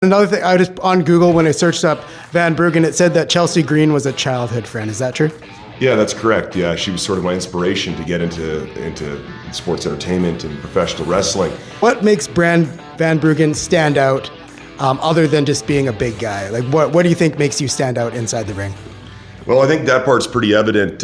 Another thing, I just on Google when I searched up Van Bruggen, it said that Chelsea Green was a childhood friend. Is that true? Yeah, that's correct. Yeah, she was sort of my inspiration to get into sports entertainment and professional wrestling. What makes Van Bruggen stand out, other than just being a big guy? Like, what do you think makes you stand out inside the ring? Well, I think that part's pretty evident.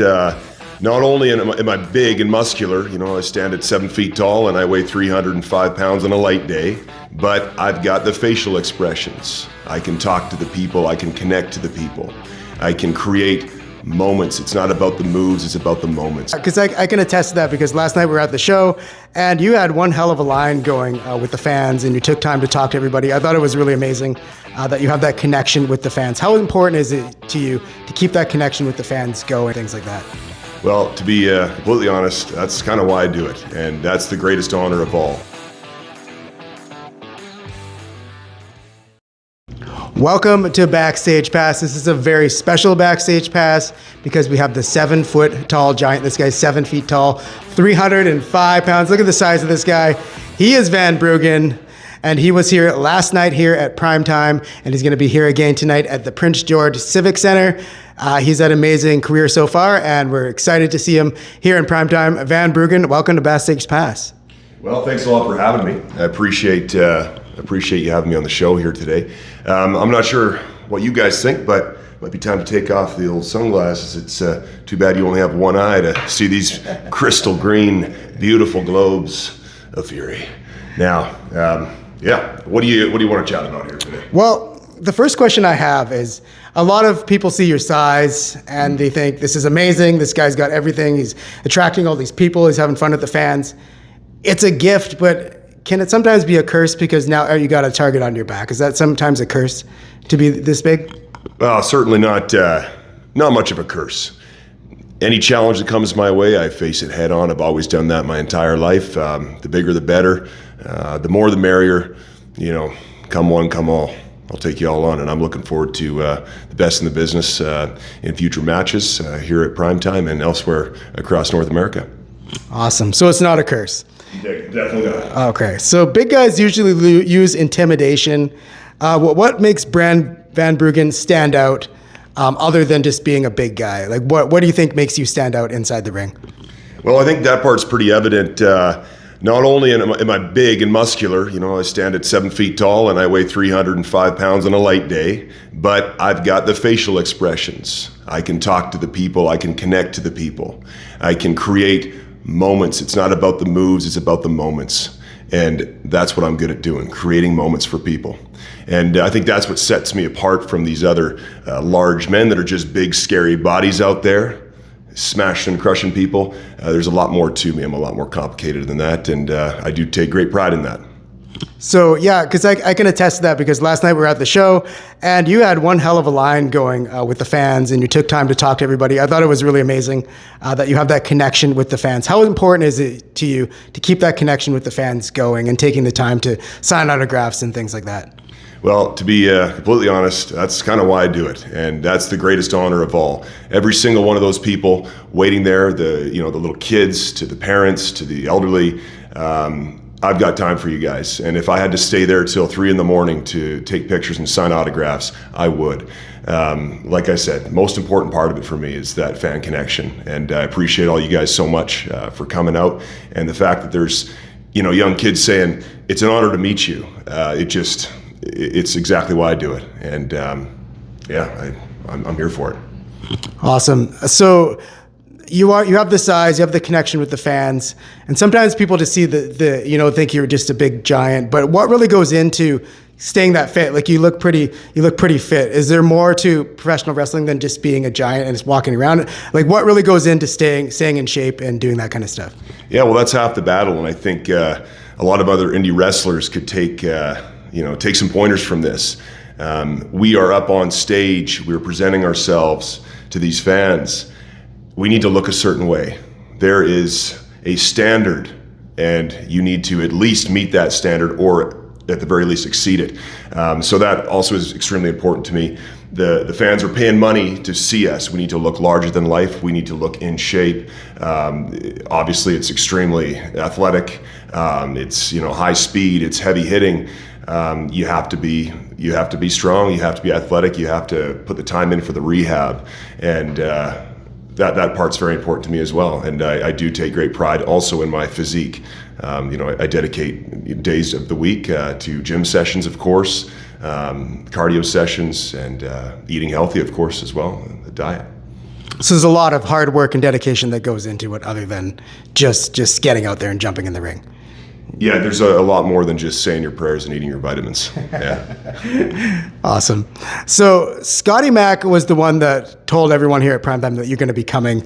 Not only am I big and muscular, I stand at 7 feet tall and I weigh 305 pounds on a light day, but I've got the facial expressions. I can talk to the people, I can connect to the people, I can create moments. It's not about the moves, it's about the moments. Because I can attest to that, because last night we were at the show and you had one hell of a line going with the fans, and you took time to talk to everybody. I thought it was really amazing that you have that connection with the fans. How important is it to you to keep that connection with the fans going, things like that? Well, to be completely honest, that's kind of why I do it, and that's the greatest honor of all. Welcome to Backstage Pass. This is a very special Backstage Pass because we have the 7 foot tall giant. This guy's 7 feet tall, 305 pounds. Look at the size of this guy. He is Van Bruggen, and he was here last night here at Primetime, and he's going to be here again tonight at the Prince George Civic Center. He's had an amazing career so far, and we're excited to see him here in Primetime. Van Bruggen, welcome to Backstage Pass. Well, thanks a lot for having me. I appreciate you having me on the show here today. I'm not sure what you guys think, but it might be time to take off the old sunglasses. It's too bad you only have one eye to see these crystal green, beautiful globes of fury. Now, what do you want to chat about here today? Well, the first question I have is, a lot of people see your size and they think this is amazing. This guy's got everything. He's attracting all these people. He's having fun with the fans. It's a gift, but can it sometimes be a curse because now you got a target on your back? Is that sometimes a curse to be this big? Well, certainly not much of a curse. Any challenge that comes my way, I face it head on. I've always done that my entire life. The bigger, the better. The more, the merrier. Come one, come all. I'll take you all on, and I'm looking forward to the best in the business in future matches here at Primetime and elsewhere across North America. Awesome. So it's not a curse. Definitely not. Okay. So big guys usually use intimidation. What makes Van Bruggen stand out, other than just being a big guy? Like, what do you think makes you stand out inside the ring? Well, I think that part's pretty evident. Not only am I big and muscular, I stand at 7 feet tall and I weigh 305 pounds on a light day, but I've got the facial expressions. I can talk to the people, I can connect to the people, I can create moments. It's not about the moves, it's about the moments. And that's what I'm good at doing, creating moments for people. And I think that's what sets me apart from these other large men that are just big, scary bodies out there, smashing and crushing people. There's a lot more to me. I'm a lot more complicated than that, and I do take great pride in that. So yeah, because I can attest to that, because last night we were at the show and you had one hell of a line going with the fans, and you took time to talk to everybody. I thought it was really amazing that you have that connection with the fans. How important is it to you to keep that connection with the fans going and taking the time to sign autographs and things like that? Well, to be completely honest, that's kind of why I do it, and that's the greatest honor of all. Every single one of those people waiting there, the little kids to the parents to the elderly, I've got time for you guys. And if I had to stay there till 3 a.m. to take pictures and sign autographs, I would. Like I said, the most important part of it for me is that fan connection, and I appreciate all you guys so much for coming out, and the fact that there's young kids saying it's an honor to meet you. It's exactly why I do it, and I'm here for it. Awesome. So you have the size, you have the connection with the fans, and sometimes people just see think you're just a big giant. But what really goes into staying that fit? Like, you look pretty fit. Is there more to professional wrestling than just being a giant and just walking around? Like, what really goes into staying in shape and doing that kind of stuff? Yeah, well, that's half the battle, and I think a lot of other indie wrestlers could take some pointers from this. We are up on stage, we're presenting ourselves to these fans. We need to look a certain way. There is a standard, and you need to at least meet that standard, or at the very least exceed it. So that also is extremely important to me. The fans are paying money to see us. We need to look larger than life. We need to look in shape. Obviously, it's extremely athletic. It's high speed. It's heavy hitting. you have to be strong, you have to be athletic, you have to put the time in for the rehab, and that part's very important to me as well. And I do take great pride also in my physique. I dedicate days of the week to gym sessions, of course, cardio sessions, and eating healthy, of course, as well, and the diet. So there's a lot of hard work and dedication that goes into it, other than just getting out there and jumping in the ring. Yeah, there's a lot more than just saying your prayers and eating your vitamins. Yeah. Awesome. So Scotty Mack was the one that told everyone here at Primetime that you're going to be coming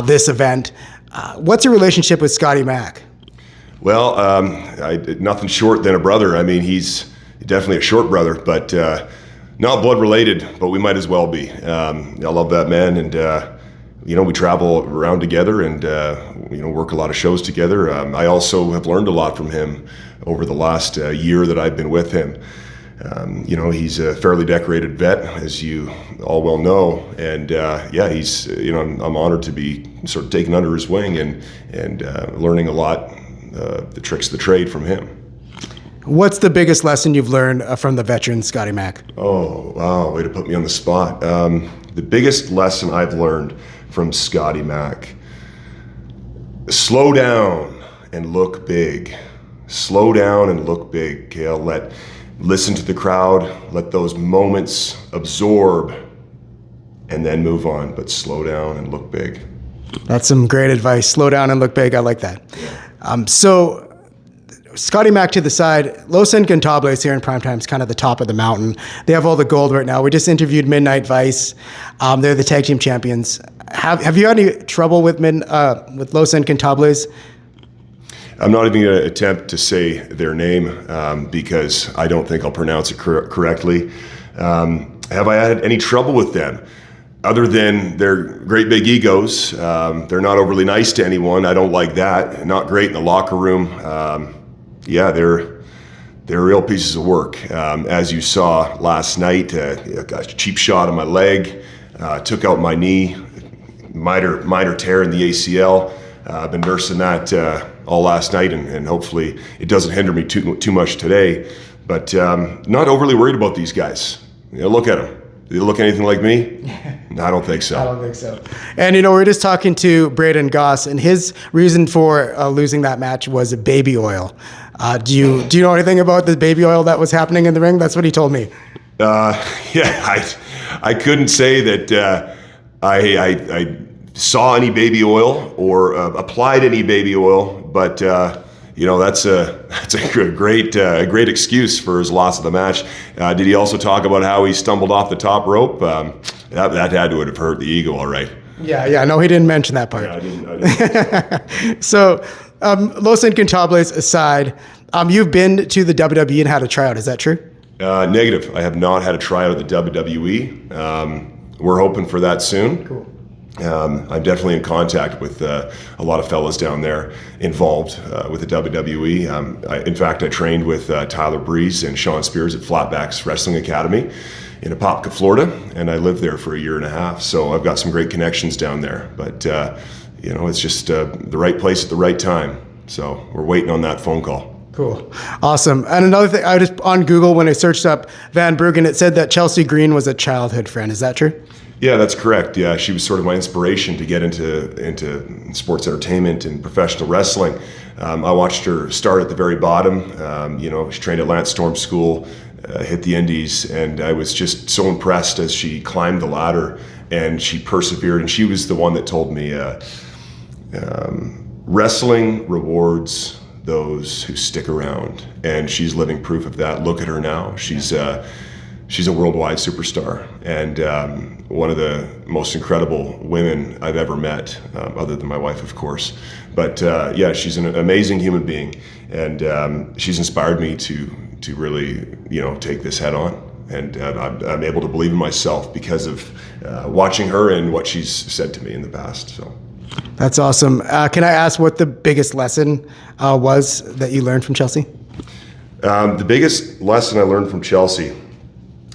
this event. What's your relationship with Scotty Mack? Well, nothing short than a brother. I mean, he's definitely a short brother, but not blood related, but we might as well be. I love that man, and we travel around together and work a lot of shows together. I also have learned a lot from him over the last year that I've been with him. He's a fairly decorated vet, as you all well know, and he's I'm honored to be sort of taken under his wing and learning a lot, the tricks of the trade from him. What's the biggest lesson you've learned from the veteran Scotty Mack? Oh, wow, way to put me on the spot. The biggest lesson I've learned from Scotty Mack: slow down and look big. Slow down and look big, Kale. Listen to the crowd, let those moments absorb, and then move on. But slow down and look big. That's some great advice. Slow down and look big. I like that. So Scotty Mack to the side, Losen Canab here in Primetime is kind of the top of the mountain. They have all the gold right now. We just interviewed Midnight Vice. They're the tag team champions. Have you had any trouble with Losen Canab? I'm not even going to attempt to say their name because I don't think I'll pronounce it correctly. Have I had any trouble with them? Other than their great big egos, they're not overly nice to anyone. I don't like that. Not great in the locker room. They're real pieces of work. As you saw last night, got a cheap shot on my leg, took out my knee, minor tear in the ACL. I've been nursing that all last night, and hopefully it doesn't hinder me too much today. But not overly worried about these guys. Look at them. Do they look anything like me? No, I don't think so. I don't think so. And we're just talking to Braden Goss, and his reason for losing that match was baby oil. Do you know anything about the baby oil that was happening in the ring? That's what he told me. I couldn't say that I saw any baby oil or applied any baby oil, but that's a great excuse for his loss of the match. Did he also talk about how he stumbled off the top rope? That had to have hurt the ego, all right. Yeah. No, he didn't mention that part. Yeah, I didn't. So, Losen Canab aside, you've been to the WWE and had a tryout. Is that true? Negative. I have not had a tryout at the WWE. We're hoping for that soon. Cool. I'm definitely in contact with a lot of fellas down there involved with the WWE. In fact, I trained with Tyler Breeze and Sean Spears at Flatbacks Wrestling Academy in Apopka, Florida, and I lived there for a year and a half. So I've got some great connections down there. But it's just the right place at the right time. So we're waiting on that phone call. Cool. Awesome. And another thing, I just on Google, when I searched up Van Bugen, it said that Chelsea Green was a childhood friend. Is that true? Yeah, that's correct. Yeah, she was sort of my inspiration to get into sports entertainment and professional wrestling. I watched her start at the very bottom. She trained at Lance Storm School, hit the Indies, and I was just so impressed as she climbed the ladder and she persevered. And she was the one that told me, wrestling rewards those who stick around, and she's living proof of that. Look at her now. She's a worldwide superstar, and one of the most incredible women I've ever met, other than my wife, of course. But she's an amazing human being, and she's inspired me to really, take this head on. And I'm able to believe in myself because of watching her and what she's said to me in the past. So. That's awesome. Can I ask what the biggest lesson was that you learned from Chelsea? The biggest lesson I learned from Chelsea,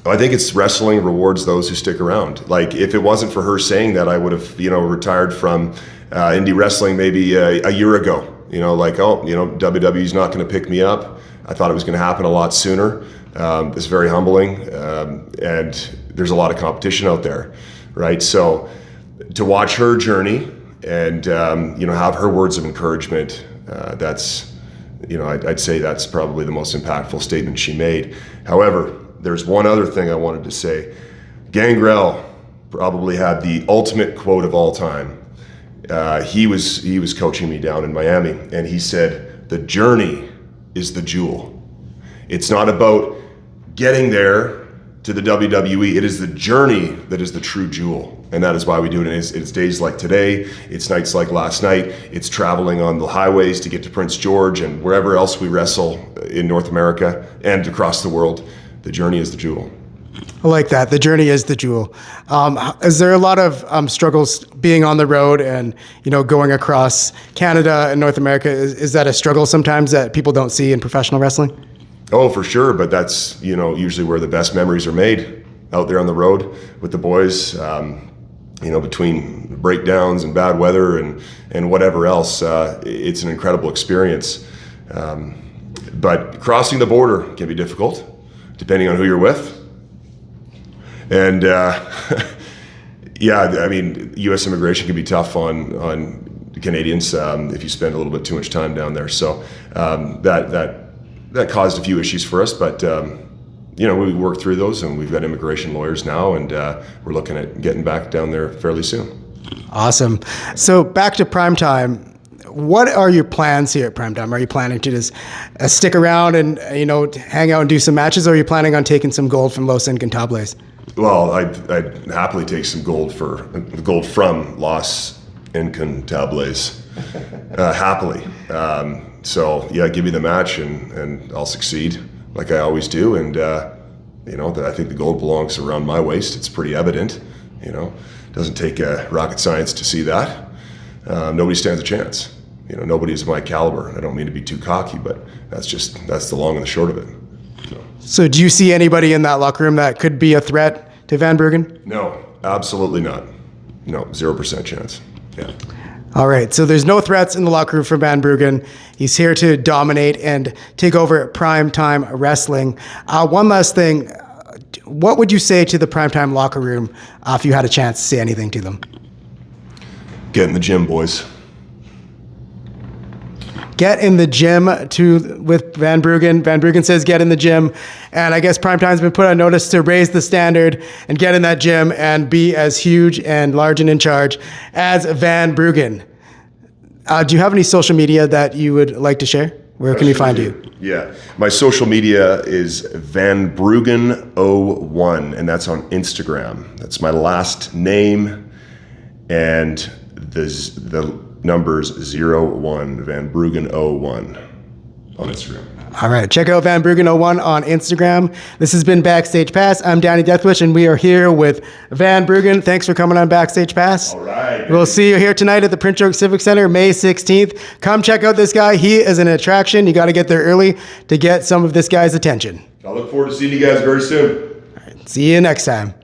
I think it's wrestling rewards those who stick around. Like, if it wasn't for her saying that, I would have, retired from indie wrestling maybe a year ago. WWE's not going to pick me up. I thought it was going to happen a lot sooner. It's very humbling, and there's a lot of competition out there, right? So to watch her journey and have her words of encouragement, that's, I'd say that's probably the most impactful statement she made. However, there's one other thing I wanted to say. Gangrel probably had the ultimate quote of all time. He was coaching me down in Miami, and he said, "The journey is the jewel." It's not about getting there to the WWE. It is the journey that is the true jewel, and that is why we do it. And it's days like today, it's nights like last night, it's traveling on the highways to get to Prince George and wherever else we wrestle in North America and across the world. The journey is the jewel. I like that. The journey is the jewel. Is there a lot of struggles being on the road and, going across Canada and North America? Is that a struggle sometimes that people don't see in professional wrestling? Oh, for sure. But that's, usually where the best memories are made, out there on the road with the boys, between breakdowns and bad weather and whatever else. It's an incredible experience. But crossing the border can be difficult, depending on who you're with. And U.S. immigration can be tough on Canadians if you spend a little bit too much time down there. So that caused a few issues for us, but we worked through those, and we've got immigration lawyers now, and we're looking at getting back down there fairly soon. Awesome. So back to Primetime. What are your plans here at Primetime? Are you planning to just stick around and hang out and do some matches, or are you planning on taking some gold from Los Intocables? Well, I'd happily take some gold from Los Intocables, happily. So yeah, give me the match and I'll succeed like I always do. And I think the gold belongs around my waist. It's pretty evident. Doesn't take rocket science to see that. Nobody stands a chance. Nobody's my caliber. I don't mean to be too cocky, but that's the long and the short of it. So do you see anybody in that locker room that could be a threat to Van Bugen? No, absolutely not. No, 0% chance. Yeah. All right, so there's no threats in the locker room for Van Bugen. He's here to dominate and take over Primetime Wrestling. One last thing, what would you say to the Primetime locker room if you had a chance to say anything to them? Get in the gym, boys. Get in the gym with Van Bugen. Van Bugen says get in the gym. And I guess Primetime's been put on notice to raise the standard and get in that gym and be as huge and large and in charge as Van Bugen. Do you have any social media that you would like to share? Where can we find you? Yeah. My social media is Van Bugen01, and that's on Instagram. That's my last name and the numbers 01, Van Bugen01 on Instagram. All right, check out Van Bugen01 on Instagram. This has been Backstage Pass. I'm Danny Deathwish, and we are here with Van Bugen. Thanks for coming on Backstage Pass. All right. We'll see you here tonight at the Prince George Civic Center, May 16th. Come check out this guy. He is an attraction. You got to get there early to get some of this guy's attention. I look forward to seeing you guys very soon. All right, see you next time.